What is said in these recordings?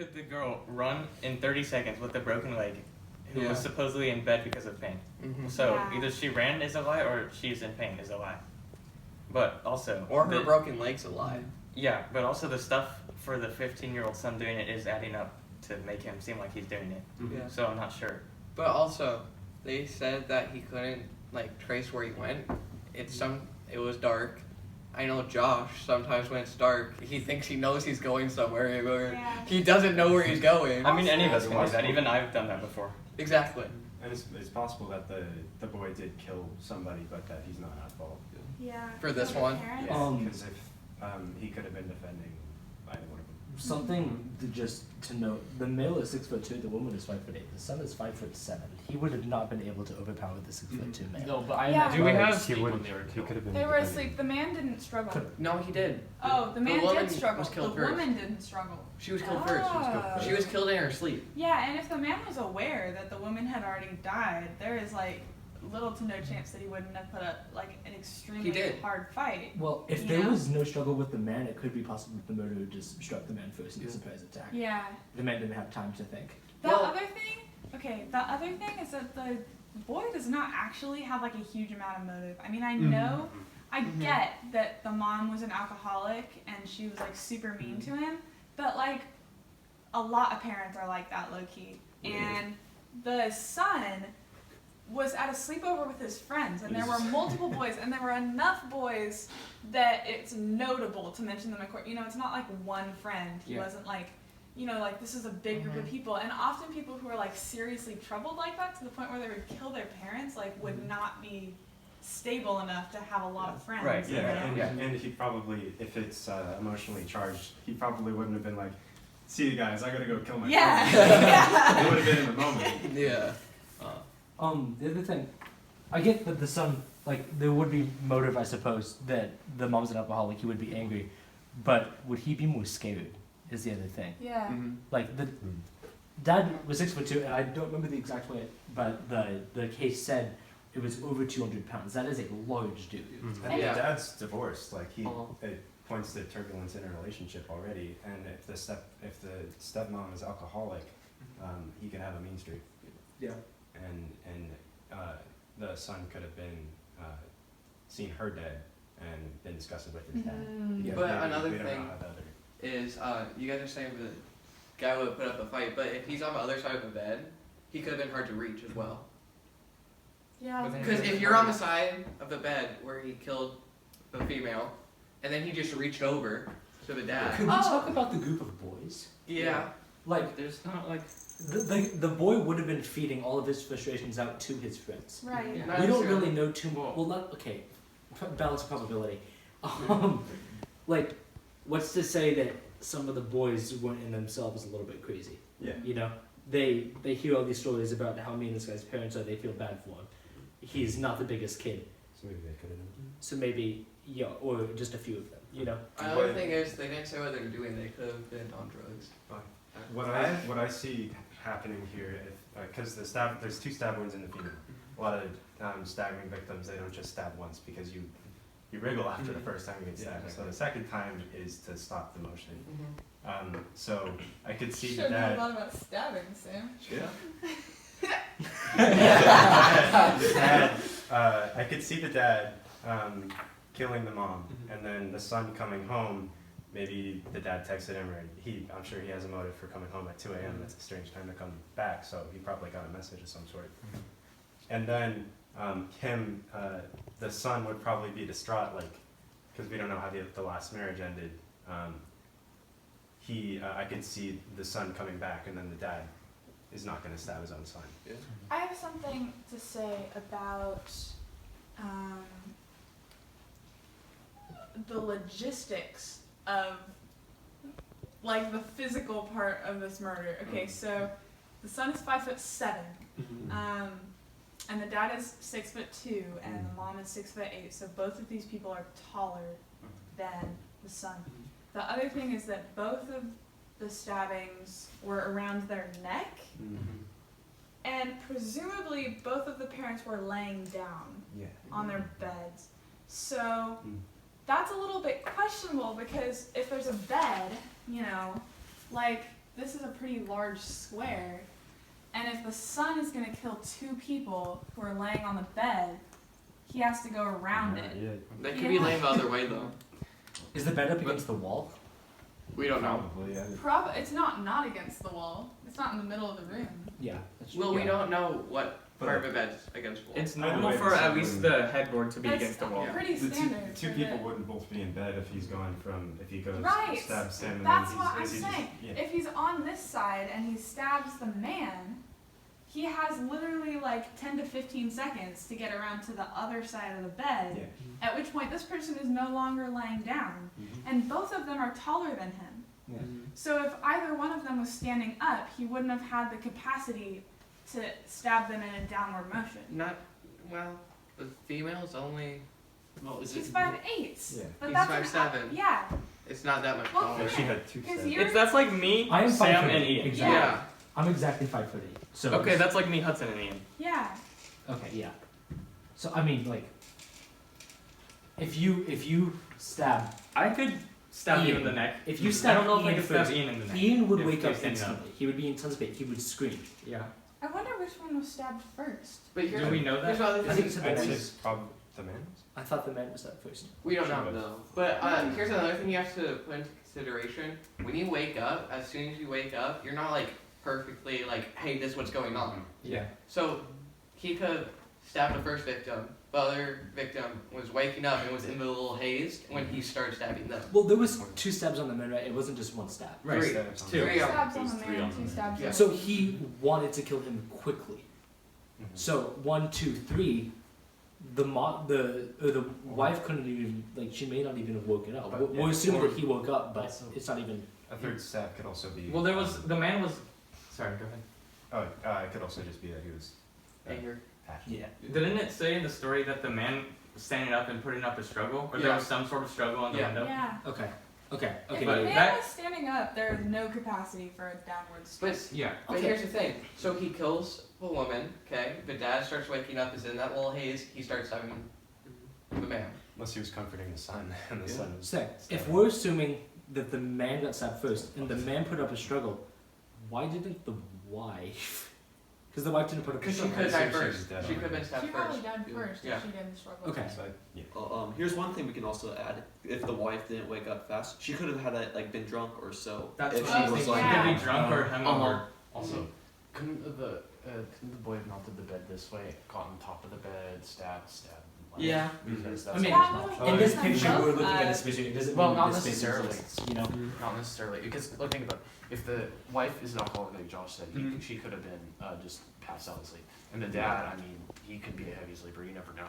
could the girl run in 30 seconds with a broken leg who Yeah. was supposedly in bed because of pain? Mm-hmm. So Yeah. either she ran is a lie or she's in pain is a lie. But also... Or her broken leg's a lie. Yeah, but also the stuff for the 15-year-old son doing it is adding up to make him seem like he's doing it. Yeah. So I'm not sure. But also, they said that he couldn't like trace where he went. It was dark. I know Josh, sometimes when it's dark, he thinks he knows he's going somewhere, or Yeah. he doesn't know where he's going. I mean, any of us Also- can do that. Even I've done that before. Exactly. And it's possible that the boy did kill somebody, but that he's not at fault. Yeah. For this the one? parents. Because if he could have been defending either one of them. Something to note: the male is 6'2", the woman is 5'8". The son is 5'7". He would have not been able to overpower the 6'2" male. No, but I Yeah. imagine Do we they were have- asleep he when would- they were he killed. could have been They were defending. asleep. The man didn't struggle. No, he did. Oh, the man woman did struggle. was killed The first. woman didn't struggle. She was killed first. Oh. She was killed in her sleep. Yeah, and if the man was aware that the woman had already died, there is like little to no chance that he wouldn't have put up like an extremely did. hard fight. Well, if You there know? was no struggle with the man, it could be possible that the murderer just struck the man first in a surprise attack. Yeah. The man didn't have time to think. The Well- other thing is that the boy does not actually have like a huge amount of motive. I mean, I know, I get that the mom was an alcoholic and she was like super mean to him, but like a lot of parents are like that low key. And the son was at a sleepover with his friends, and there were multiple boys, and there were enough boys that it's notable to mention them in court. You know, it's not like one friend. He Yeah. wasn't like, you know, like this is a big group of people, and often people who are like seriously troubled like that to the point where they would kill their parents, like would not be stable enough to have a lot of friends. Right, you Yeah, know? and he probably, if it's emotionally charged, he probably wouldn't have been like, "See you guys, I gotta go kill my Yeah. friend." Yeah. It would have been in the moment. Yeah. The other thing, I get that the son, like, there would be motive, I suppose, that the mom's an alcoholic, he would be angry, but would he be more scared, is the other thing. Yeah. Mm-hmm. Like, the dad was 6'2", and I don't remember the exact weight, but the case said it was over 200 pounds. That is a large dude. And Yeah. the dad's divorced. Like Uh-huh. it points to turbulence in a relationship already. And if the stepmom is alcoholic, he could have a mean streak. Yeah. And the son could have been seen her dead and been discussing with his dad. Mhm. Because But maybe another we don't know thing- how the other- Is you guys are saying the guy would put up a fight, but if he's on the other side of the bed, he could have been hard to reach as well. Yeah. Because if you're on the side of the bed where he killed the female, and then he just reached over to the dad. Could we Oh. talk about the group of boys? Yeah. Like, There's not like the boy would have been feeding all of his frustrations out to his friends. Right. Yeah. Not We don't necessarily. really know too much. Well, not okay. Balance of probability. Like, what's to say that some of the boys weren't in themselves a little bit crazy? Yeah. You know, they hear all these stories about how mean this guy's parents are. They feel bad for him. He's not the biggest kid, So maybe they could have done. so maybe or just a few of them. You know. Another thing is they didn't say what they were doing. They could have been on drugs. What I see happening here, because there's 2 stab wounds in the female. A lot of stabbing victims, they don't just stab once because you wriggle after the first time you get stabbed. So the second time is to stop the motion. So I could see Should know a that. lot about stabbing, Sam. I could see the dad killing the mom, and then the son coming home. Maybe the dad texted him, or I'm sure he has a motive for coming home at 2 a.m. That's a strange time to come back, so he probably got a message of some sort. And then the son would probably be distraught, like, because we don't know how the last marriage ended. I could see the son coming back, and then the dad is not going to stab his own son. I have something to say about the logistics of like the physical part of this murder. Okay, so the son is 5'7", and the dad is 6'2", and the mom is 6'8". So both of these people are taller than the son. The other thing is that both of the stabbings were around their neck, and presumably both of the parents were laying down Yeah. on their beds. So that's a little bit questionable, because if there's a bed, you know, like this is a pretty large square, and if the son is gonna kill 2 people who are laying on the bed, he has to go around it. Yeah. They could be laying the other way though. Is the bed up against the wall? We don't know. Probably, yeah. It's not against the wall. It's not in the middle of the room. Yeah. That's Well, we yeah. don't know what part of a bed's against wall. It's Either normal way, for the at son least wouldn't- the headboard to be That's against the wall. pretty The standard. two for people the- wouldn't both be in bed if he's going from, if he goes Right. stab Sam and That's then what I'm he's saying. yeah. If he's on this side and he stabs the man, he has literally like 10 to 15 seconds to get around to the other side of the bed, Yeah. at which point this person is no longer laying down. Mhm. And both of them are taller than him. Yeah. So if either one of them was standing up, he wouldn't have had the capacity to stab them in a downward motion. Not well. The female's only. Well, is He's it? 5'8". Yeah. But He's that's 5'7". Yeah. It's not that much Well, taller. Yeah, she had 2 Because stabs. you're That's like me, I am Sam, 5'8", and Ian. exactly. Yeah. I'm exactly 5'8". So Okay, that's like me, Hudson, and Ian. yeah. okay. Yeah. So I mean, like, if you stab, I could stab you in Ian. the neck. if you I stab don't know if I Ian could stab first, Ian in the neck. Ian would If wake up he's standing up. instantly. He would be in tons of pain. He would scream. Yeah. I wonder which one was stabbed first. But here's Do we know here's that? the other I think thing. it's the I'd man. say probably the man. I thought the man was that first. We don't know. Should've. No. But here's another thing you have to put into consideration. When you wake up, as soon as you wake up, you're not like perfectly like, hey, this is what's going on. Yeah. So he could stab the first victim. The other victim was waking up and was in the little haze when he started stabbing them. Well, there was 2 stabs on the man, right? It wasn't just 1 stab. Right. Three. Stabs on Two. the- Three. Two Yeah. stabs on There's the 3 man, on 2 the stabs Yeah. on So the he wanted to kill him quickly. Mhm. So 1, 2, 3, the wife couldn't even, like, she may not even have woken up. But, We're yeah, assuming or- that he woke up, but Also- it's not even. A third stab could also be. Well, the man was. Sorry, go ahead. Oh, it could also just be that he was Anger. passionate. Yeah. Didn't it say in the story that the man was standing up and putting up a struggle? Or there Yeah. was some sort of struggle on the Yeah. window? Yeah. Okay. Okay. If Okay. a But man that- was standing up, there is no capacity for a downward But strike. Yeah. But Okay. here's the thing. So he kills the woman, okay? The dad starts waking up, is in that little haze, he starts stabbing the man. Unless he was comforting the son, and the Yeah. son was. So, if stabbing we're him. assuming that the man got stabbed first and the man put up a struggle, why didn't the wife? Because the wife didn't put up a Because she struggle. could have died She was first. dead She could have been She stabbed probably first. died first Yeah. if she didn't struggle. Okay. So, yeah. Here's one thing we can also add. If the wife didn't wake up fast, she could have had like been drunk or so. That's if what she I was was thinking. like, He could Yeah. be drunk or hungover. Also, couldn't the boy have mounted the bed this way, got on top of the bed, stabbed? Like, Yeah. Because I that's mean, not That option. would in this Both picture, of we're looking at us. this picture. It doesn't Well, mean not this picture is necessarily. like, you know. Not necessarily, because look, think about it. If the wife is an alcoholic, like Josh said, Mhm. she could have been just passed out asleep. And the dad, I mean, he could be a heavy sleeper. You never know.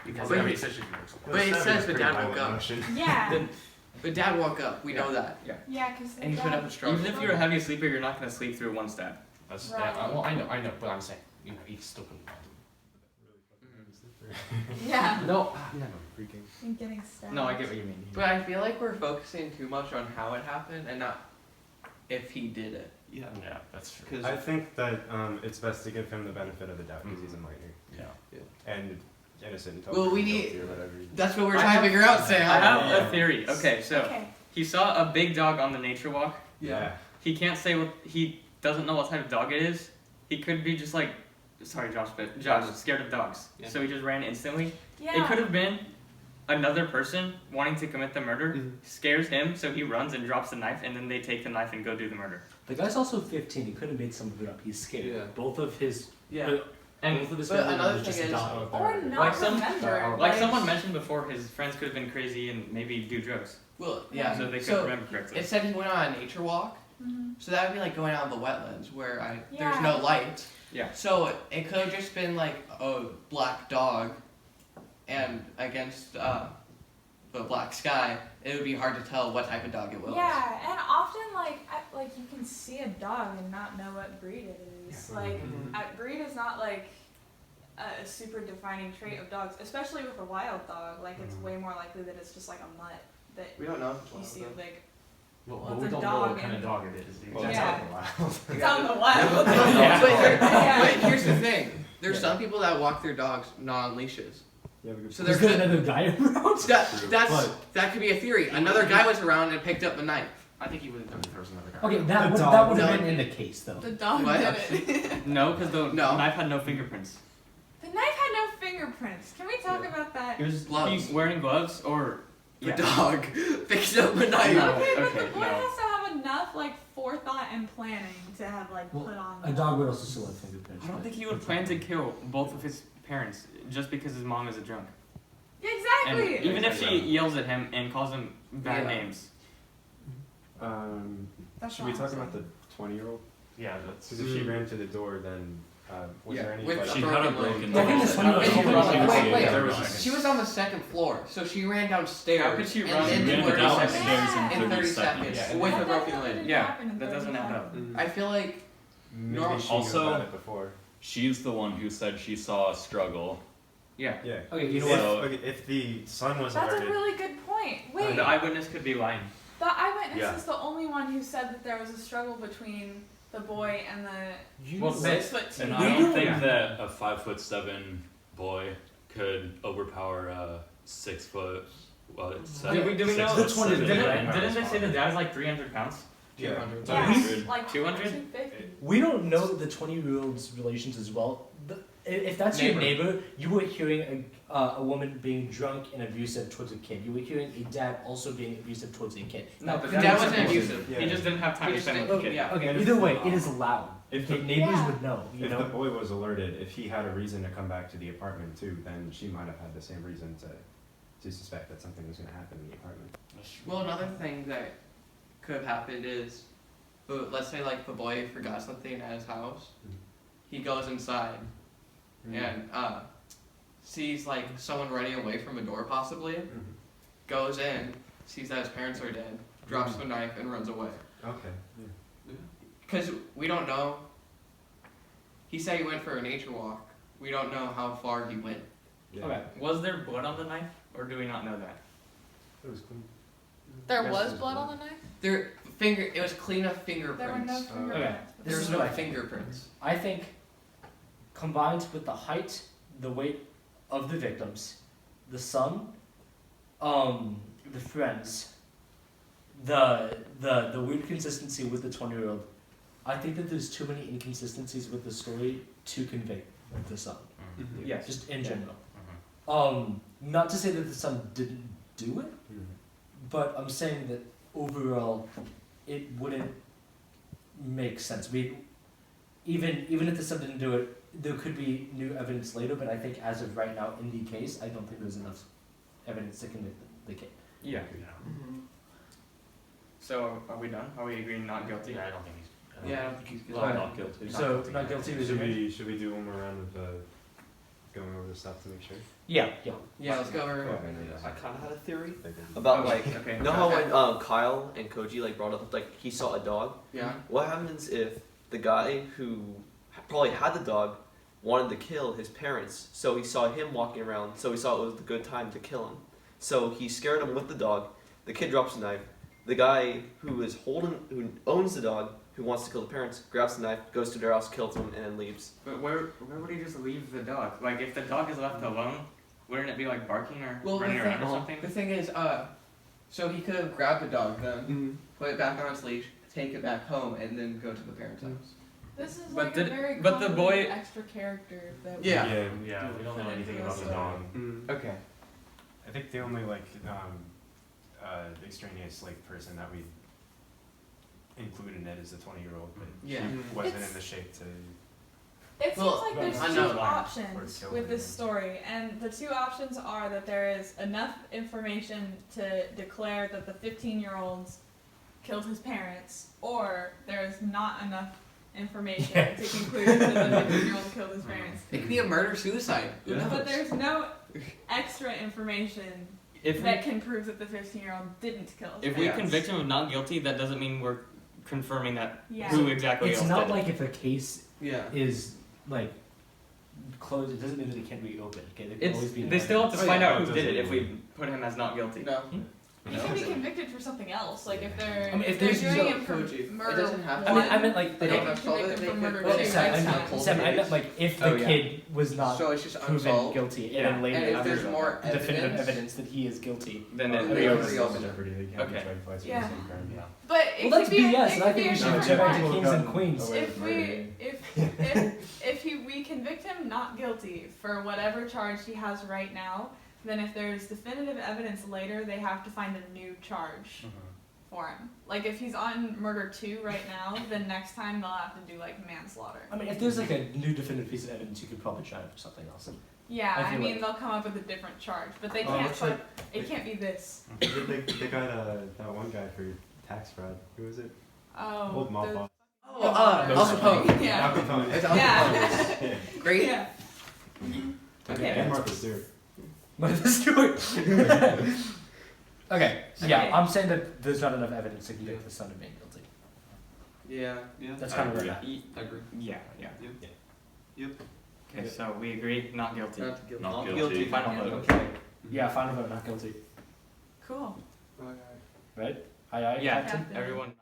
Because But every he- situation works. But it says the dad woke up. Yeah. The dad woke up, we know that. Yeah, because And he could have a struggle. Even if you're a heavy sleeper, you're not going to sleep through one stab. That's, Right. well, I know, but I'm saying, you know, he still couldn't mount Yeah. No. Freaking. And getting stabbed. No, I get what you mean. But I feel like we're focusing too much on how it happened and not if he did it. yeah, Yeah, that's true. because I think that it's best to give him the benefit of the doubt because he's a minor Yeah. and innocent until Well, we proven need- guilty or whatever. That's what we're I trying have- to figure out, I Sam. have a theory. Okay, so Okay. he saw a big dog on the nature walk. Yeah. He can't say what he doesn't know what type of dog it is. He could be just like, sorry, Josh, but Josh is scared of dogs, Yeah. so he just ran instantly. Yeah. It could have been another person wanting to commit the murder, Mhm. scares him, so he runs and drops the knife, and then they take the knife and go do the murder. The guy's also 15. He could have made some of it up. He's scared. Yeah. Both of his. Yeah. And both of his but family another members thing just is- died. Or not Like some- remember. like someone mentioned before, his friends could have been crazy and maybe do drugs, Well, yeah. so they couldn't So remember correctly. it said he went on a nature walk, Mhm. so that would be like going out in the wetlands where there's Yeah. no light. Yeah. So it could have just been like a black dog, and against the black sky, it would be hard to tell what type of dog it was. Yeah, and often like you can see a dog and not know what breed it is. Like breed is not like a super defining trait of dogs, especially with a wild dog. Like it's way more likely that it's just like a mutt that We don't know if it's you wild, see though. like Well, Well, we it's a don't know dog what kind of and- dog it is. Dude. Well, That's Yeah. out in the wild. it's out in the wild. Yeah. But here's the thing: there's some people that walk their dogs not on leashes. Yeah, we could- So Is there there could another guy around? that could be a theory. Another guy was around and picked up the knife. I think he would have done it if there was another guy. Okay, around. that dog would have would- been in the case though. The dog What? did it. No, because the No. knife had no fingerprints. The knife had no fingerprints. Can we talk about that? He was Gloves. he wearing gloves or The dog picked up a knife. No. Okay, but okay, the boy no. has to have enough like forethought and planning to have like Well, put on. A dog would also still have fingerprints. I don't but- think he would plan to kill both of his parents just because his mom is a drunk. Yeah, And exactly. even if she yells at him and calls him bad Yeah. names. That's Should we all talk I'm about the saying. 20-year-old? Yeah, that's. Because if she ran to the door, then was Yeah, there any? with like, a She broken had a leg. broken I think this one was Wait, also wait, wait. There was a She was on the second floor, so she ran downstairs. How could she and run? then She ran to her downstairs second- in 30 seconds seconds. Yeah, with That a broken definitely leg. didn't Yeah, happen in that 30 doesn't add up. seconds. I feel like Maybe No. she Also- knew about it before. She's the one who said she saw a struggle. Yeah. Yeah. Okay, you know If, what? okay, if the son was That's a alerted, really good point. Wait, The eyewitness could be lying. the eyewitness Yeah. is the only one who said that there was a struggle between the boy and the Well, 6'2". And We I don't don't- think yeah. that a 5'7" boy could overpower a 6 foot. Well, it's Do we know? The 20 Didn't they say the dad is like 300 pounds? yeah, 200. Yeah, 200. like 200? 250. We don't know the 20-year-old's relations as well. If that's your neighbor, you were hearing a woman being drunk and abusive towards a kid. You were hearing a dad also being abusive towards a kid. No, The dad wasn't abusive. Yeah. He just didn't have time He to just spend didn't- with the kid. yeah. Okay, And either if- way, it is loud. If Okay, the, neighbors Yeah. would know, you if know? the boy was alerted, if he had a reason to come back to the apartment too, then she might have had the same reason to suspect that something was going to happen in the apartment. Well, another thing that could have happened is, let's say like the boy forgot something at his house. Mhm. He goes inside and sees like someone running away from a door possibly. Mhm. Goes in, sees that his parents are dead, drops the knife and runs away. Okay. Cause we don't know. He said he went for a nature walk. We don't know how far he went. Yeah. Okay. Was there blood on the knife, or do we not know that? It was clean. There Yes, was there's blood blood. on the knife? It was clean of There were fingerprints. no fingerprints. This There's is no what I think. fingerprints. I think combined with the height, the weight of the victims, the son, the friends, the weird consistency with the 20-year-old, I think that there's too many inconsistencies with the story to convict the son. Mhm. Yes. Just in general. Mhm. Not to say that the son didn't do it, Mhm. but I'm saying that overall, it wouldn't make sense. Even if the son didn't do it, there could be new evidence later. But I think as of right now, in the case, I don't think there's enough evidence to convict the kid. Yeah. Mm-hmm. So are we done? Are we agreeing not guilty? Yeah, I don't think he's. Yeah, I don't think he's good. Well, not guilty. So not guilty was Should we do one more round of going over the stuff to make sure? Yeah. Yeah, let's go over. I kind of had a theory They did. about Oh, like, okay. you know how when Kyle and Koji like brought up like he saw a dog. Yeah. What happens if the guy who probably had the dog wanted to kill his parents, so he saw him walking around, so he saw it was a good time to kill him. So he scared him with the dog. The kid drops the knife. The guy who owns the dog, who wants to kill the parents, grabs the knife, goes to their house, kills them, and then leaves. But where would he just leave the dog? Like if the dog is left alone, wouldn't it be like barking or running around or something? The thing is, so he could have grabbed the dog then, put it back on its leash, take it back home, and then go to the parents' house. This is But like did- a very but the boy- convoluted extra character that Yeah. Yeah, we don't know anything about the So- dog. Okay. I think the only extraneous person that we include in it is the 20-year-old, but Yeah. she wasn't It's- in the shape to. It seems Well, like there's I two know. options Or with this kill story, and the two options are that there is enough information to declare that the 15-year-old killed his parents, or there is not enough information to conclude that the 15-year-old killed his parents. It could be a murder-suicide. Who knows? But there's no extra information If that we can prove that the 15-year-old didn't kill his if we parents. convict him of not guilty, that doesn't mean we're confirming that Yeah. who exactly It's else not did it. like if a case Yeah. is like closed, it doesn't mean that it can't be opened. Okay, there can It's always be. they still have to Oh, find yeah. out who Oh, did it doesn't if we put him as not guilty. No. He can be convicted for something else. Like if they're I mean, if they're there's doing no him for Koji, murder. it doesn't have I to. mean, I meant like They They don't can have to solve convict it. him They for could. murder. Well, too. Sam, Sam, I meant, Sam, I meant like if the Oh, yeah. kid was not So it's just proven unsolved. guilty, and Yeah. then later And if after there's more definitive evidence- evidence that he is guilty. Then Well, it they they reopen always it. open jeopardy. They can't Okay. be tried twice for Yeah. the same crime. Yeah. But it Well, that's could be BS, it and I could think be we a should different go back to crime. kings and queens. Away If from we murder. if we convict him not guilty for whatever charge he has right now, then if there's definitive evidence later, they have to find a new charge for him. Like if he's on murder 2 right now, then next time they'll have to do like manslaughter. I mean, if there's like a new definitive piece of evidence, you could probably try it for something else. Yeah, I I feel mean like- they'll come up with a different charge, but they Oh, can't. looks like It can't be this. they got that one guy for tax fraud. Who was it? Oh. Old mob the- boss. Oh, Al Capone. Yeah. Al Capone. It's Al Yeah. Capone. Great. Yeah. Okay. And Martha Stewart. Martha Stewart. Okay, so yeah, Okay. I'm saying that there's not enough evidence to convict the son of being guilty. Yeah. Yeah. That's kind of where agree. I'm at. I agree. Yeah, yeah. Yep. Okay, so we agree, not guilty. Not guilty. Not Not guilty. guilty. Final vote. Okay. Yeah, final vote, not guilty. Cool. Right? Aye, aye, Yeah, Captain? Captain. everyone.